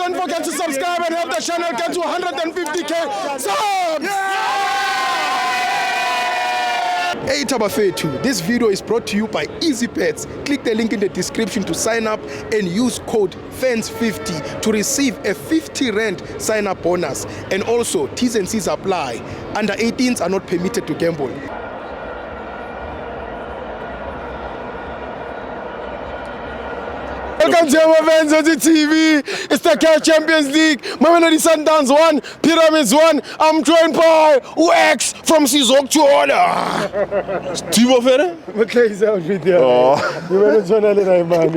don't forget to subscribe and help the channel get to 150k subs. Hey Tabafetu, this video is brought to you by EasyBets. Click the link in the description to sign up and use code FANS50 to receive a 50 Rand sign-up bonus. And also, T's and C's apply. Under 18s are not permitted to gamble. Welcome to our fans on the TV. It's the CAF Champions League. Mamelodi Sundowns 1, Pyramids 1. I'm joined by UX from Sizok to Order. Stivo verder? Okay, he's out with you. You went to another man.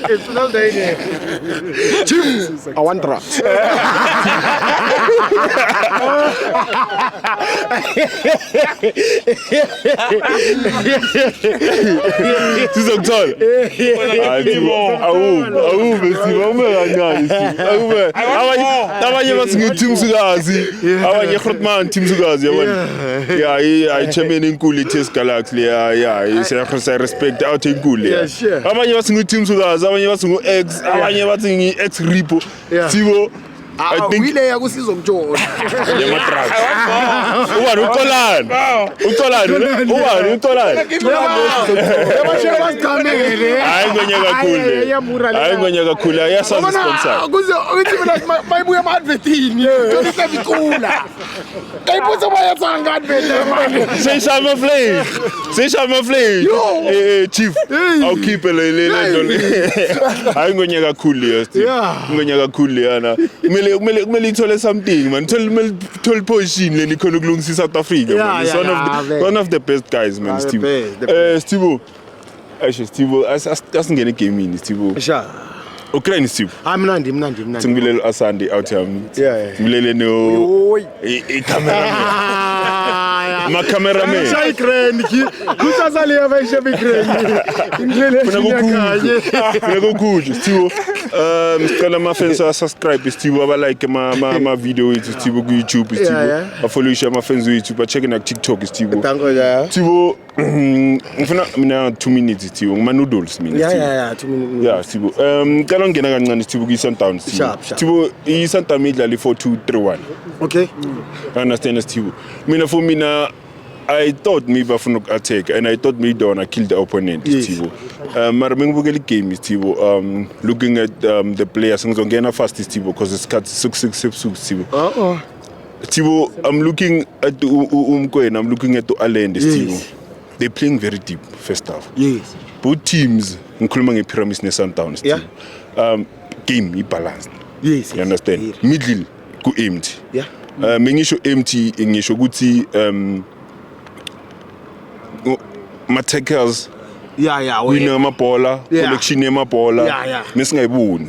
It's not the I want drops. Sizok tall. abanye basingithi timsukazi abanye Grootman timsukazi yabona yeah chairman enkulu eTest Galaxy yeah I respect out enkulu abanye basingithi timsukazi abanye basingu X abanye basingi X Repo Sibo I think we lay akusizo ukujona yematrack ubani uxolani yabashela basiqhamekele hayi ngonyaka kakhulu ayasazi sponsor kuze uthi mina mayibuya ama-advertini yonisa bicula kayiphuza bayathanga advert manje seyishaya amaflame chief awukhiphe lento hayi ngonyaka kakhulu yana kumele ithole something man thole position leni khona ukulungisisa South Africa man it's one of the best guys man Stivo asingene game ini Stivo okay Stivo mnandi ngibulele asandi out yami ngibulele no camera ma cameraman shayi grand ki kusazali yavayisha bigrand indlela funa kukhulu Stivo sicela ama-fans subscribe Stivo aba like ma video wethu Stivo ku YouTube Stivo afollow ama-fans wethu ba check na TikTok Stivo Stivo ngifuna mina 2 minutes Stivo ngima noodles mina 2 minutes Stivo ngicela ngena kancane Stivo ku Sundowns Stivo i-Sundowns idlala 4-2-3-1 okay understand Stivo for mina I thought maybe I would attack and I thought maybe I would kill the opponent Stivo mara mengibukela game Stivo looking at the players ngizongena fast Stivo because it's cut 6 Stivo Stivo I'm looking at Umkwena I'm looking at Alende Stivo they're playing very deep first half both teams ngikhuluma ngePyramids neSundowns game i-balanced you understand middle ku empty mengisho empty ngisho ukuthi ma-tackles wina amabhola collection yamabhola mesingayiboni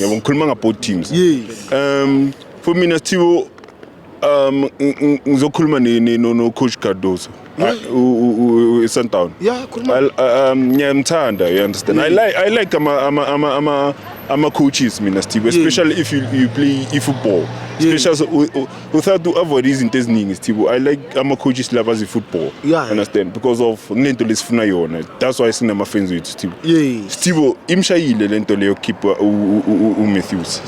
yabo ngikhuluma ngabo teams for mina Stivo ngizokhuluma no coach Cardoso Sundowns ngiyamthanda you understand I like ama coaches mina Stivo especially if you play football especially without to avoid izinto eziningi Stivo I like ama coaches laba football understand because of lento lesifuna yona that's why sinama fans wethu Stivo imshayile lento leyo keep Matthews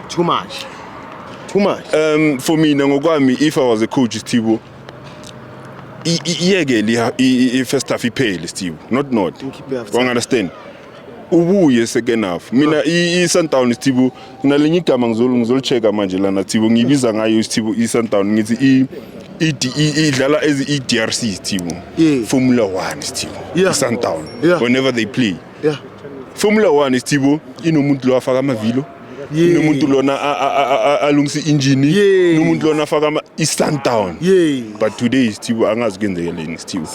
too much for me ngokwami if I was a coach Stivo iyeke first half iphele Stivo not you understand ubuye second half mina i-Sundowns Stivo nalenye igama ngizolichecka manje lana Stivo ngibiza ngayo Stivo i-Sundowns ngithi idlala as i-DRC Stivo Formula 1 Stivo i-Sundowns whenever they play Formula 1 Stivo inomuntu lo afaka amavilo nomuntu lona alungisa engine nomuntu lona afaka i-Sundowns but today Stivo angazi kwenzekeleni Stivo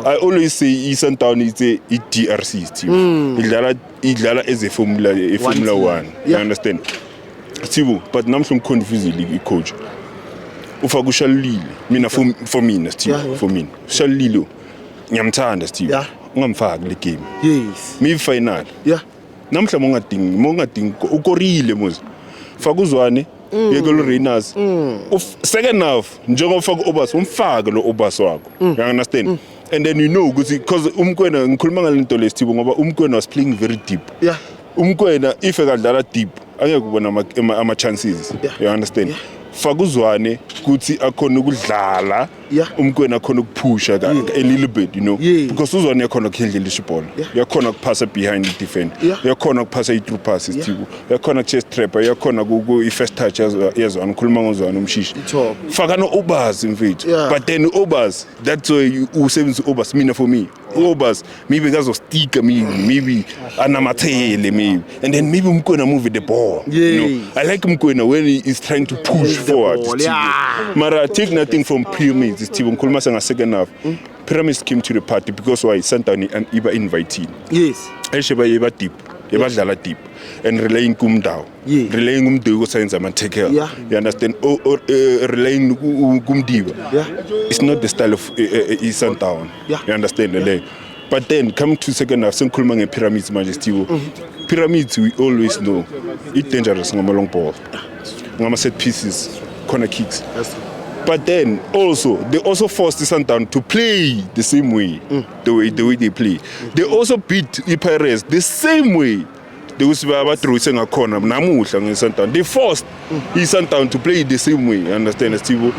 I always say i-Sundowns is a DRC Stivo idlala as a Formula 1 you understand Stivo but namhla ngiconfuse i-coach ufaka uShalile mina for mina Stivo for mina Shalile ngiyamthanda Stivo ungamfaki le game mi final namhla mongadingi ukorile muzi faka uzwane yeke lo Reyners second half njengofaka Obas umfake lo Obas wakho you understand and then you know ukuthi because Umkwena ngikhuluma ngalento le Stivo ngoba Umkwena was playing very deep umkwena if ekadlala deep angeke kubona ama chances you understand fakuzwane kuthi akhona ukudlala umkwena akhona ukuphusha a little bit you know because uzwane yakhona ukuhindlela ishibhola yakhona ukuphasa behind the defender yakhona ukuphasa i-through passes tiku yakhona chase trapper yakhona i-first touch yazwana ukhuluma ngozwana umshishi faka no-obas mfethu but then obas that's why usebenzisa obas mina for me obas maybe kazostika maybe anamathele maybe and then maybe umkwena move the ball you know I like umkwena when he is trying to push forward mara take nothing from Pyramids Steve ngikhuluma second half Pyramids came to the party because why Sundown and iba inviting esheba yeba deep yebadlala deep and relying kumdawo relying umdawo ukusenza ama tackle you understand or relying kumdiba it's not the style of Sundown you understand le but then come to second half sengikhuluma ngePyramids manje Steve Pyramids we always know it's dangerous ngama long ball ngama set pieces corner kicks but then also they also forced the Sundown to play the same way the way they play they also beat iPirates the same way they was abathrow ngakhona namuhla ngeSundown they forced iSundown to play the same way you understand Steve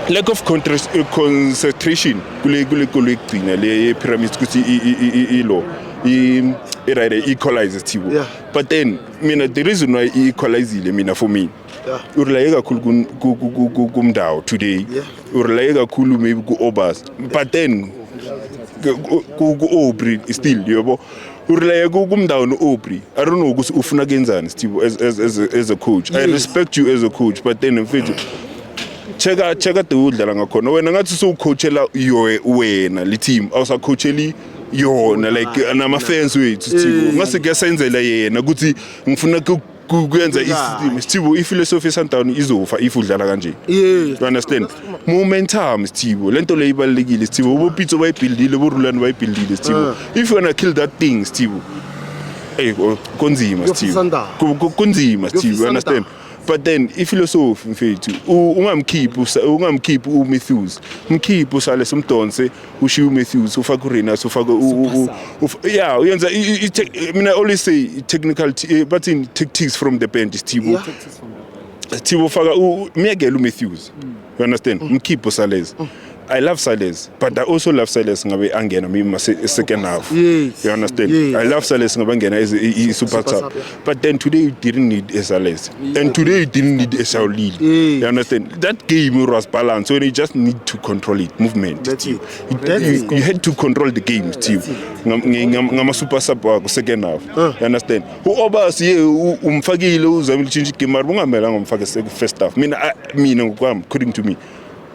lack of concentration kule egcina le Pyramids kuthi ilo equalize Steve but then mina the reason why equalizile mina for me urelaye kakhulu kumdawo today urelaye kakhulu maybe ku-obas but then ku-Aubrey still yebo urelaye kumdawo no-Aubrey I don't know ukuthi ufuna kenzani Steve as a coach I respect you as a coach but then mfethu cheka de udlala ngakhona wena ngathi sowucoachela wena le team awusacoacheli yona like nama fans wethu Steve ngase kuyasenzela yena ukuthi ngifuna kuyenza isystem Steve iphilosophy Sundown izofa if udlala kanje you understand momentum Steve lento le ibalekile Steve ubopitso bayibuildile borulani bayibuildile Steve if you wanna kill that thing Steve konzima Steve konzima Steve you understand but then iphilosophy mfethu ungamkhiphi uMatthews mkhiphi usale somdonse ushiya uMatthews ufaka uRenas ufaka uyenza mina always say technical but in tactics from the bench Steve ufaka umyekela uMatthews you understand mkhiphi uSales I love Silas, but I also love Silas ngabe angena maybe second half. You understand? I love Silas ngabe angena as a super sub. But then today you didn't need Silas. And today you didn't need Shaolil. You understand? That game was balanced, so you just need to control it, movement. You had to control the game, Steve. Ngama super sub second half. You understand? Obas umfakile uzamile change game mara ungamela ngomfaka first half. Mina ngokwami according to me.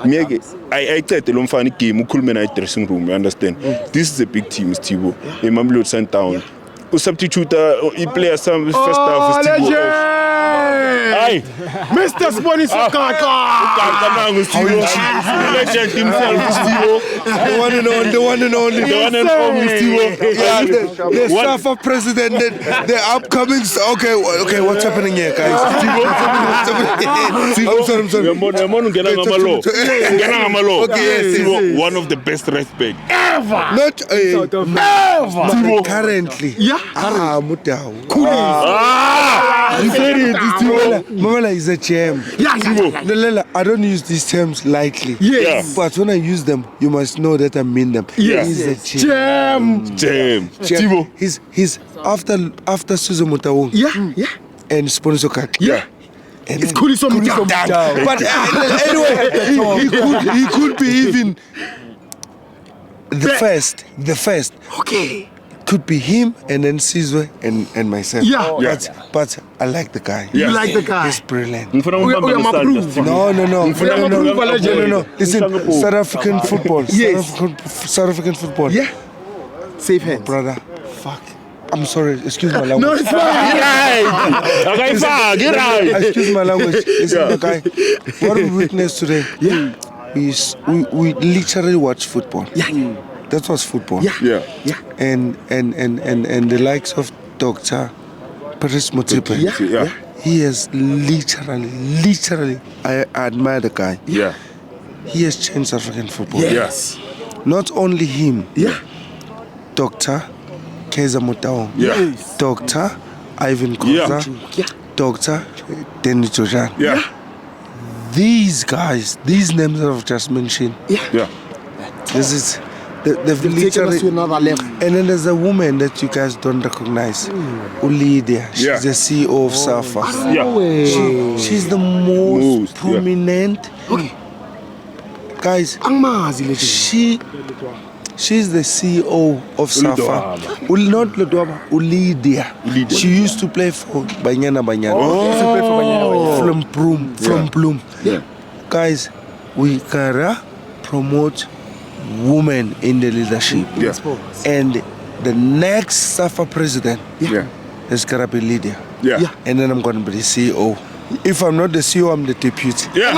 I said lo mfana igame ukhulume na dressing room you understand this is a big team Steve eMamelodi Sundown usubstitute iplayer some first half Steve hey Mr. Sponi Sokaka legend himself Steve the one and only Steve the staff of president the upcoming okay what's happening here guys I'm sorry one of the best right back ever not currently Mutawu you said it Mamela is a gem. I don't use these terms lightly. But when I use them, you must know that I mean them. He's a gem. He's after Suzo Mutawu. And Sponi Sokaka. And it's Khuliso Mutawu. But anyway, he could be even the first. Okay. Could be him and then Sizwe and myself. But I like the guy. You like the guy? He's brilliant. No. Listen, South African football. South African football. Yeah. Safe hands. Brother, fuck. I'm sorry, excuse my language. No, it's fine. Get right. Excuse my language. Listen, the guy. What we witnessed today. Is we literally watch football. That was football. And the likes of Dr. Patrice Motsepe. He has literally, I admire the guy. He has changed African football. Yes. Not only him. Dr. Kaizer Motaung. Dr. Ivan Khoza, Dr. Danny Jojan. Yeah. These guys, these names that I've just mentioned, Yeah. this is, they've Taking us to literally. another level. And then there's a woman that you guys don't recognize, Ulidia. She's Yeah. the CEO of Safa. Yeah. She's the most Most, yeah. prominent. Guys, Angmazi le she's the CEO of Safa. Not Ledwaba, Ulidia. She used to play for Banyana Banyana. From Bloom. Yeah. Guys, we gotta promote women in the leadership. Yeah. And the next Safa president Yeah. is gonna be Lydia. Yeah. And then I'm gonna be the CEO. If I'm not the CEO, I'm the deputy. Yeah.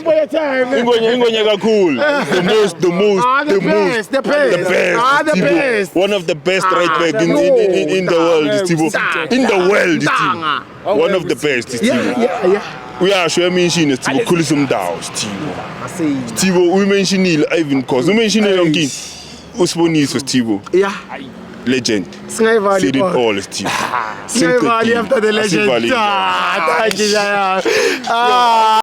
Ingonya kakhulu. The best. The Thibo. best. One of the best right back in the world, Thibo. In the world, Thibo. One of the best, Thibo. Yeah. Uyasho yamenshini Thibo khulisa umdawo, Thibo. Thibo uyimentionile Ivan Khoza. Umentionile yonke into. Usiboniso Thibo. Yeah. Legend. Singayivali Said it bona. all, Thibo. Singayivali after the legend. Asivali. Thank you.